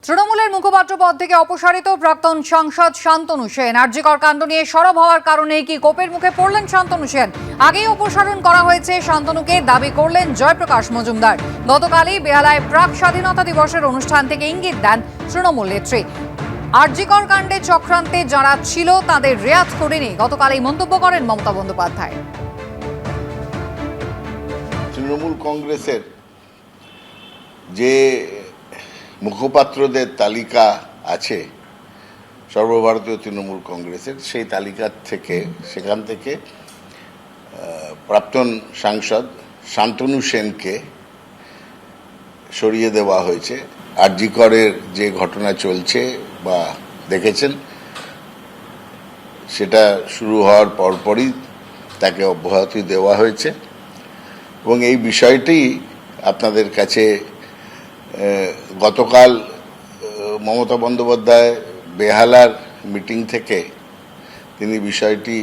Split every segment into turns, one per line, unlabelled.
তৃণমূলের মুখপাত্র পদ থেকে অপসারিত প্রাক্তন সাংসদ শান্তনু সেন আরজিকর কাণ্ড নিয়ে সরব হওয়ার কারণে কি কোপের মুখে পড়লেন শান্তনু সেন? আগেই অপসারণ করা হয়েছে শান্তনুকে, দাবি করলেন জয়প্রকাশ মজুমদার। গতকালই বেহালায় প্রাক স্বাধীনতা দিবসের অনুষ্ঠান থেকে ইঙ্গিত দেন তৃণমূল নেত্রী। আরজিকর কাণ্ডে চক্রান্তে যারা ছিল তাদের রেয়াত করেনি, গতকাল এই মন্তব্য করেন মমতা বন্দ্যোপাধ্যায়।
তৃণমূল কংগ্রেসের যে মুখপাত্রদের তালিকা আছে সর্বভারতীয় তৃণমূল কংগ্রেসের, সেই তালিকার থেকে সেখান থেকে প্রাক্তন সাংসদ শান্তনু সেনকে সরিয়ে দেওয়া হয়েছে। আরজিকরের যে ঘটনা চলছে বা দেখেছেন, সেটা শুরু হওয়ার পরপরই তাকে অব্যাহতি দেওয়া হয়েছে এবং এই বিষয়টি আপনাদের কাছে গতকাল মমতা বন্দ্যোপাধ্যায় বেহালার মিটিং থেকে তিনি বিষয়টি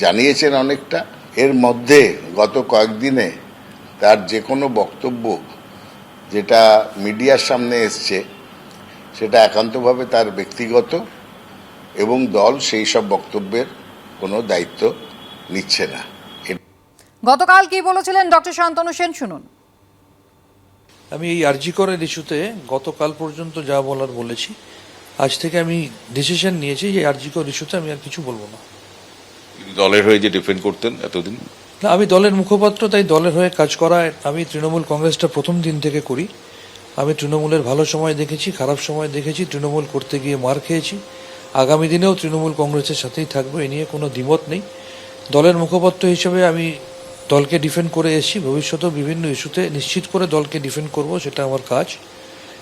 জানিয়েছেন অনেকটা। এর মধ্যে গত কয়েকদিনে তার যে কোনো বক্তব্য যেটা মিডিয়ার সামনে এসছে সেটা একান্তভাবে তার ব্যক্তিগত, এবং দল সেই সব বক্তব্যের কোনো দায়িত্ব নিচ্ছে না।
গতকাল কি বলেছিলেন ডক্টর শান্তনু সেন, শুনুন।
আমি এই আরজিকরের ইস্যুতে গতকাল পর্যন্ত যা বলার বলেছি। আজ থেকে আমি ডিসিশন নিয়েছি যে আরজিকর ইস্যুতে আমি আর কিছু বলবো না।
দলের হয়ে যে ডিফেন্ড করতেন এতদিন,
না, আমি দলের মুখপাত্র, তাই দলের হয়ে কাজ করায় আমি তৃণমূল কংগ্রেসটা প্রথম দিন থেকে করি। আমি তৃণমূলের ভালো সময় দেখেছি, খারাপ সময় দেখেছি, তৃণমূল করতে গিয়ে মার খেয়েছি। আগামী দিনেও তৃণমূল কংগ্রেসের সাথেই থাকবো, এ নিয়ে কোনো দ্বিমত নেই। দলের মুখপাত্র হিসেবে আমি দলকে ডিফেন্ড করে এসেছি, ভবিষ্যতেও বিভিন্ন ইস্যুতে নিশ্চিত করে দলকে ডিফেন্ড করব, সেটা আমার কাজ।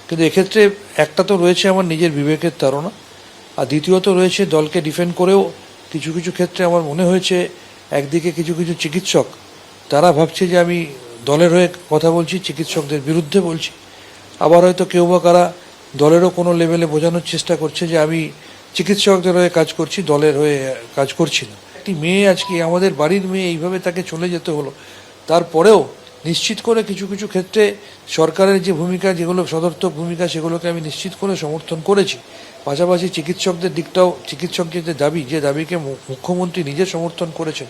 কিন্তু এক্ষেত্রে একটা তো রয়েছে আমার নিজের বিবেকের তাড়না, আর দ্বিতীয়ত রয়েছে দলকে ডিফেন্ড করেও কিছু কিছু ক্ষেত্রে আমার মনে হয়েছে একদিকে কিছু কিছু চিকিৎসক তারা ভাবছে যে আমি দলের হয়ে কথা বলছি, চিকিৎসকদের বিরুদ্ধে বলছি। আবার হয়তো কেউ বা কারা দলেরও কোনো লেভেলে বোঝানোর চেষ্টা করছে যে আমি চিকিৎসকদের হয়ে কাজ করছি, দলের হয়ে কাজ করছি না। একটি মেয়ে, আজকে আমাদের বাড়ির মেয়ে, এইভাবে তাকে চলে যেতে হলো। তারপরেও নিশ্চিত করে কিছু কিছু ক্ষেত্রে সরকারের যে ভূমিকা, যেগুলো সদর্থক ভূমিকা, সেগুলোকে আমি নিশ্চিত করে সমর্থন করেছি। পাশাপাশি চিকিৎসকদের দিকটাও, চিকিৎসকদের যে দাবি, যে দাবিকে মুখ্যমন্ত্রী নিজে সমর্থন করেছেন,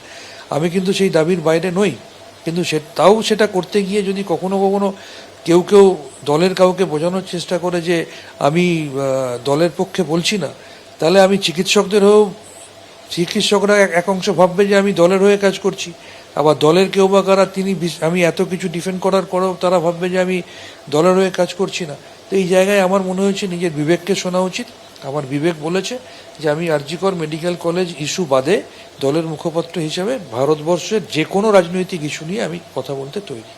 আমি কিন্তু সেই দাবির বাইরে নই। কিন্তু তাও সেটা করতে গিয়ে যদি কখনো কখনো কেউ কেউ দলের কাউকে বোঝানোর চেষ্টা করে যে আমি দলের পক্ষে বলছি না, তাহলে আমি চিকিৎসকদের হয়েও, চিকিৎসকরা এক অংশ ভাববে যে আমি দলের হয়ে কাজ করছি। আবার দলের কেউ বা কারা আমি এত কিছু ডিফেন্ড করার পরেও তারা ভাববে যে আমি দলের হয়ে কাজ করছি না। তো এই জায়গায় আমার মনে হয়েছে নিজের বিবেককে শোনা উচিত। আমার বিবেক বলেছে যে আমি আরজিকর মেডিকেল কলেজ ইস্যু বাদে দলের মুখপাত্র হিসেবে ভারতবর্ষের যে কোনো রাজনৈতিক ইস্যু নিয়ে আমি কথা বলতে তৈরি।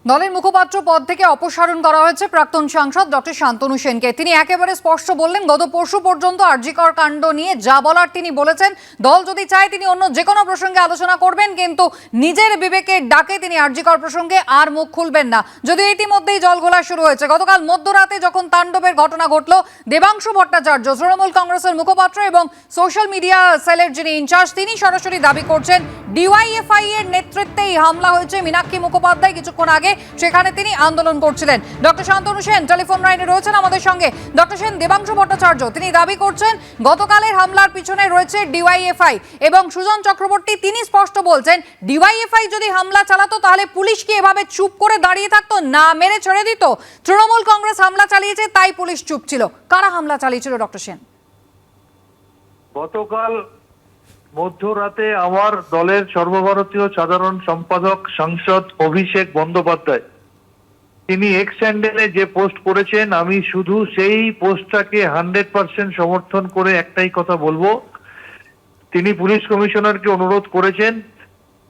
দলের মুখপাত্র পদ থেকে অপসারণ করা হয়েছে প্রাক্তন সাংসদ ডক্টর শান্তনু সেনকে। তিনি একেবারে স্পষ্ট বললেন, গত পরশু পর্যন্ত আরজিকর কাণ্ড নিয়ে যা বলার তিনি বলেছেন। দল যদি চায় তিনি অন্য যে কোনো প্রসঙ্গে আলোচনা করবেন, কিন্তু নিজের বিবেকের ডাকে তিনি আরজিকর প্রসঙ্গে আর মুখ খুলবেন না। যদিও ইতিমধ্যেই জলঘোলা শুরু হয়েছে। গতকাল মধ্যরাতে যখন তাণ্ডবের ঘটনা ঘটল, দেবাংশু ভট্টাচার্য, তৃণমূল কংগ্রেসের মুখপাত্র এবং সোশ্যাল মিডিয়া সেলের যিনি ইনচার্জ, তিনি সরাসরি দাবি করছেন ডিওয়াইএফআই এর নেতৃত্বেই হামলা হয়েছে। মীনাক্ষী মুখোপাধ্যায় কিছুক্ষণ আগে সেখানে তিনি আন্দোলন করছিলেন। ডক্টর শান্তনু সেন টেলিফোন লাইনে রয়েছেন আমাদের সঙ্গে। ডক্টর সেন, দেবাংশু ভট্টাচার্য তিনি দাবি করছেন গতকালের হামলার পিছনে রয়েছে ডিওয়াইএফআই, এবং সুজন চক্রবর্তী তিনি স্পষ্ট বলছেন ডিওয়াইএফআই যদি হামলা চালাতো তাহলে পুলিশ কি এভাবে চুপ করে দাঁড়িয়ে থাকতো, না মেরে ছেড়ে দিত? তৃণমূল কংগ্রেস হামলা চালিয়েছে, তাই পুলিশ চুপ ছিল। কারা হামলা চালিয়েছিল ডক্টর সেন?
গতকাল মধ্যরাতে আমার দলের সর্বভারতীয় সাধারণ সম্পাদক সাংসদ অভিষেক বন্দ্যোপাধ্যায় তিনি এক্স হ্যান্ডেলে যে পোস্ট করেছেন, আমি শুধু সেই পোস্টটাকে 100% সমর্থন করে একটাই কথা বলবো, তিনি পুলিশ কমিশনারকে অনুরোধ করেছেন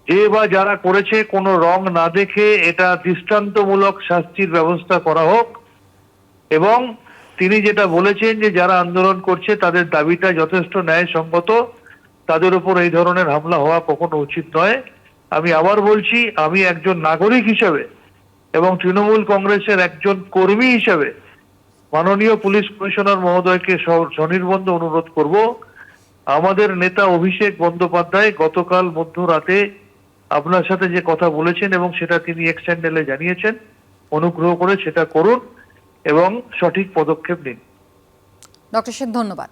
যে বা যারা করেছে কোনো রং না দেখে এটা দৃষ্টান্তমূলক শাস্তির ব্যবস্থা করা হোক। এবং তিনি যেটা বলেছেন যে যারা আন্দোলন করছে তাদের দাবিটা যথেষ্ট ন্যায়সঙ্গত, তাদের উপর এই ধরনের হামলা হওয়া কখনো উচিত নয়। আমি আবার বলছি, আমি একজন নাগরিক হিসেবে এবং তৃণমূল কংগ্রেসের একজন কর্মী হিসেবে মাননীয় পুলিশ কমিশনার মহোদয়কে সনির্বন্ধ অনুরোধ করব, আমাদের নেতা অভিষেক বন্দ্যোপাধ্যায় গতকাল মধ্যরাতে আপনার সাথে যে কথা বলেছেন এবং সেটা তিনি এক্স হ্যান্ডেলে জানিয়েছেন, অনুগ্রহ করে সেটা করুন এবং সঠিক পদক্ষেপ নিন।
ডক্টর সেন, ধন্যবাদ।